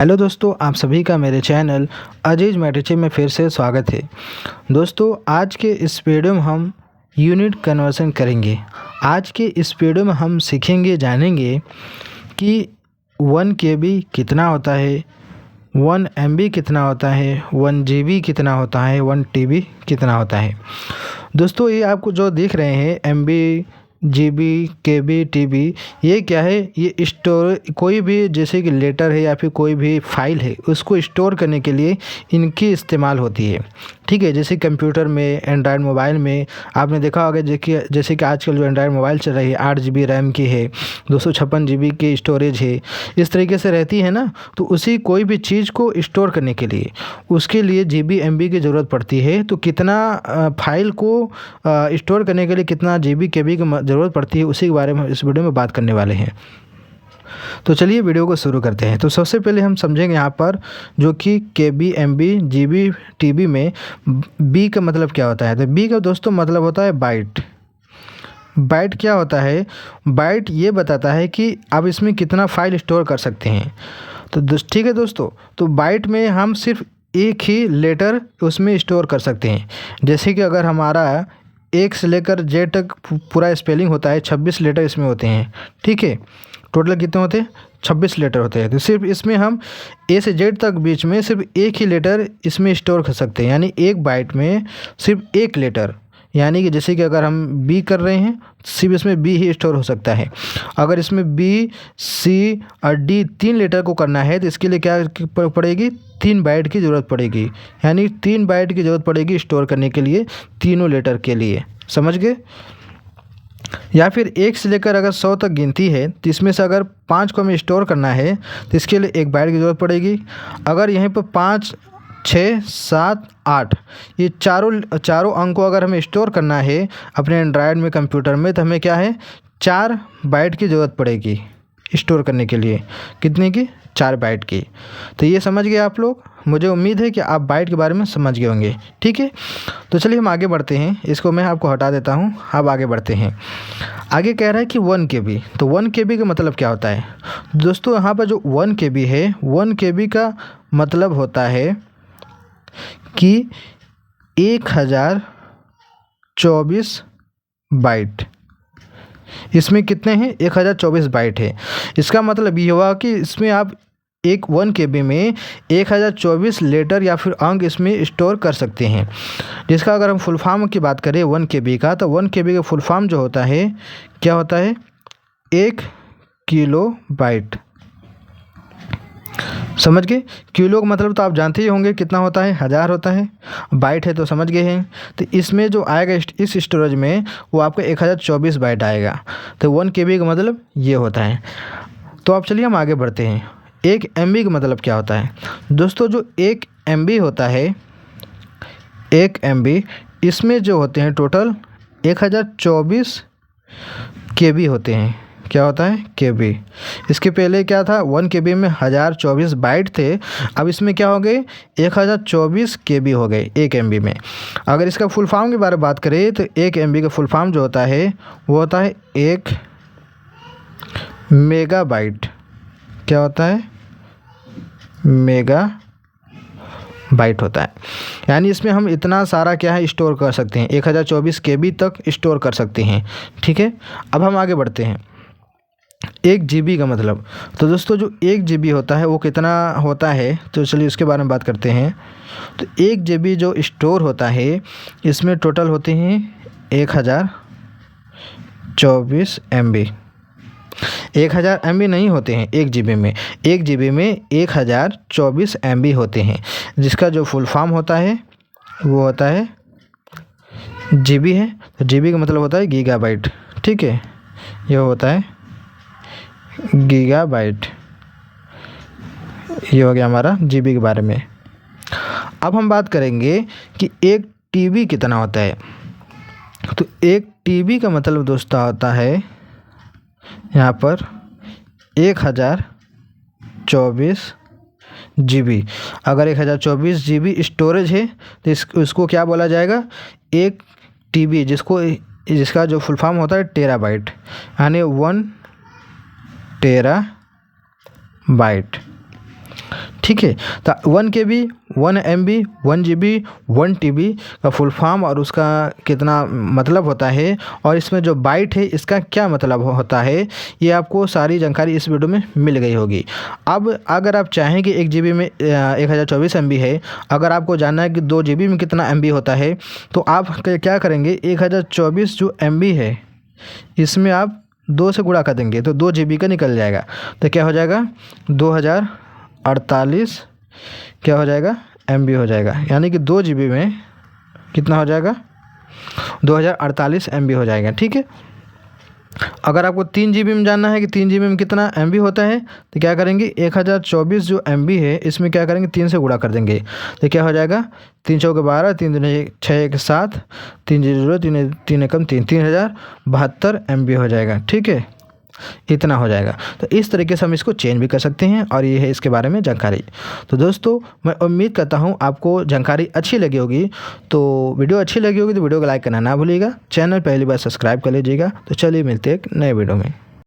Hello दोस्तों, आप सभी का मेरे चैनल अजीज मैट्रिक्स में फिर से स्वागत है। दोस्तों, आज के इस वीडियो में हम यूनिट कन्वर्सन करेंगे। आज के इस वीडियो में हम सीखेंगे, जानेंगे कि 1 KB कितना होता है, 1 MB कितना होता है, 1 GB कितना होता है, 1 TB कितना होता है। दोस्तों, ये आपको जो दिख रहे हैं MB, GB, KB, TB, ये क्या है? ये स्टोर, कोई भी जैसे कि लेटर है या फिर कोई भी फाइल है, उसको स्टोर करने के लिए इनकी इस्तेमाल होती है। ठीक है, जैसे कंप्यूटर में, एंड्रॉयड मोबाइल में आपने देखा होगा जैसे कि आजकल जो एंड्रॉयड मोबाइल चल रही है 8 GB रैम की है, 256 GB की स्टोरेज है, इस तरीके से रहती है ना। तो उसी कोई भी चीज़ को स्टोर करने के लिए उसके लिए GB MB की ज़रूरत पड़ती है। तो कितना फाइल को स्टोर करने के लिए कितना GB KB की ज़रूरत पड़ती है, उसी के बारे में इस वीडियो में बात करने वाले हैं। तो चलिए वीडियो को शुरू करते हैं। तो सबसे पहले हम समझेंगे यहाँ पर जो कि KB, MB, GB, TB में B का मतलब क्या होता है। तो B का दोस्तों मतलब होता है बाइट। बाइट क्या होता है? बाइट ये बताता है कि आप इसमें कितना फाइल स्टोर कर सकते हैं। तो ठीक है दोस्तों, तो बाइट में हम सिर्फ एक ही लेटर उसमें स्टोर कर सकते हैं। जैसे कि अगर हमारा एक से लेकर जेड तक पूरा स्पेलिंग होता है, 26 लेटर इसमें होते हैं। ठीक है, टोटल कितने होते हैं? 26 लेटर होते हैं। तो सिर्फ इसमें हम ए से जेड तक बीच में सिर्फ एक ही लेटर इसमें स्टोर कर सकते हैं, यानी एक बाइट में सिर्फ एक लेटर। यानी कि जैसे कि अगर हम बी कर रहे हैं, सिर्फ इसमें बी ही स्टोर हो सकता है। अगर इसमें बी, सी और डी 3 लेटर को करना है तो इसके लिए क्या पड़ेगी? 3 बाइट की ज़रूरत पड़ेगी। यानी 3 बाइट की ज़रूरत पड़ेगी स्टोर करने के लिए, तीनों लेटर के लिए। समझ गए? या फिर 1 से लेकर अगर 100 तक गिनती है तो इसमें से अगर 5 को हमें स्टोर करना है तो इसके लिए 1 बाइट की ज़रूरत पड़ेगी। अगर यहीं पर 5, 6, 7, 8 ये चारों अंक को अगर हमें स्टोर करना है अपने एंड्रॉयड में, कंप्यूटर में, तो हमें क्या है? 4 बाइट की ज़रूरत पड़ेगी स्टोर करने के लिए। कितने की? 4 बाइट की। तो ये समझ गए आप लोग? मुझे उम्मीद है कि आप बाइट के बारे में समझ गए होंगे। ठीक है, तो चलिए हम आगे बढ़ते हैं। इसको मैं आपको हटा देता हूँ। अब आगे बढ़ते हैं। आगे कह रहा है कि 1 KB। तो 1 KB का मतलब क्या होता है? दोस्तों, यहाँ पर जो 1 KB है, 1 KB का मतलब होता है कि 1024 बाइट। इसमें कितने हैं? 1024 बाइट है। इसका मतलब ये हुआ कि इसमें आप 1 KB में 1024 लेटर या फिर अंक इसमें स्टोर कर सकते हैं। जिसका अगर हम फुल फॉर्म की बात करें 1 KB का, तो 1 KB का फुल फॉर्म जो होता है, क्या होता है? 1 किलो बाइट। समझ गए? किलो का मतलब तो आप जानते ही होंगे कितना होता है, 1000 होता है। बाइट है तो समझ गए हैं। तो इसमें जो आएगा इस स्टोरेज में, वो आपका 1024 बाइट आएगा। तो 1 KB का मतलब ये होता है। तो अब चलिए हम आगे बढ़ते हैं। 1 MB का मतलब क्या होता है? दोस्तों, जो 1 MB होता है, 1 MB, इसमें जो होते हैं टोटल 1024 KB होते हैं। क्या होता है? KB। इसके पहले क्या था? 1 KB में 1024 बाइट थे। अब इसमें क्या हो गए? 1024 KB हो गए 1 MB में। अगर इसका फुल फॉर्म के बारे में बात करें तो 1 MB का फुल फॉर्म जो होता है वो होता है 1 मेगाबाइट। क्या होता है? मेगा बाइट होता है। यानी इसमें हम इतना सारा क्या है स्टोर कर सकते हैं, 1024 KB तक स्टोर कर सकते हैं। ठीक है, अब हम आगे बढ़ते हैं। 1 GB का मतलब, तो दोस्तों जो 1 GB होता है वो कितना होता है? तो चलिए उसके बारे में बात करते हैं। तो 1 GB जो स्टोर होता है, इसमें टोटल होते हैं 1024 MB। 1000 MB नहीं होते हैं 1 GB में। 1 GB में 1024 MB होते हैं, जिसका जो फुल फॉर्म होता है वो होता है GB है। तो GB का मतलब होता है गीगाबाइट। ठीक है, ये होता है गीगाबाइट। ये हो गया हमारा GB के बारे में। अब हम बात करेंगे कि 1 TB कितना होता है। तो 1 TB का मतलब दोस्तों होता है यहाँ पर 1024 GB। अगर 1024 GB स्टोरेज है तो इसको क्या बोला जाएगा? 1 TB, जिसका जो फुल फॉर्म होता है टेराबाइट, यानी 1 टेराबाइट। ठीक है। तो 1 KB 1 MB 1 GB 1 TB का फुल फॉर्म और उसका कितना मतलब होता है और इसमें जो बाइट है इसका क्या मतलब होता है, ये आपको सारी जानकारी इस वीडियो में मिल गई होगी। अब अगर आप चाहें कि 1 GB में 1024 MB है, अगर आपको जानना है कि 2 GB में कितना MB होता है, तो आप क्या करेंगे, 1024 जो MB है इसमें आप 2 से गुणा कर देंगे तो 2 GB का निकल जाएगा। तो क्या हो जाएगा, 2048 क्या हो जाएगा MB हो जाएगा, यानी कि 2 GB में कितना हो जाएगा, 2048 MB हो जाएगा। ठीक है। अगर आपको 3 GB में जानना है कि 3 GB में कितना MB होता है, तो क्या करेंगे, 1024 जो MB है इसमें क्या करेंगे, 3 से गुणा कर देंगे तो क्या हो जाएगा, 3 चौके 12, 3 दूनी 6 1 7, 3 0 3 3 एकम 3, 3072 MB हो जाएगा। ठीक है, इतना हो जाएगा। तो इस तरीके से हम इसको चेंज भी कर सकते हैं और ये है इसके बारे में जानकारी। तो दोस्तों मैं उम्मीद करता हूँ आपको जानकारी अच्छी लगी होगी। तो वीडियो अच्छी लगी होगी तो वीडियो को लाइक करना ना भूलिएगा, चैनल पहली बार सब्सक्राइब कर लीजिएगा। तो चलिए मिलते हैं एक नए वीडियो में।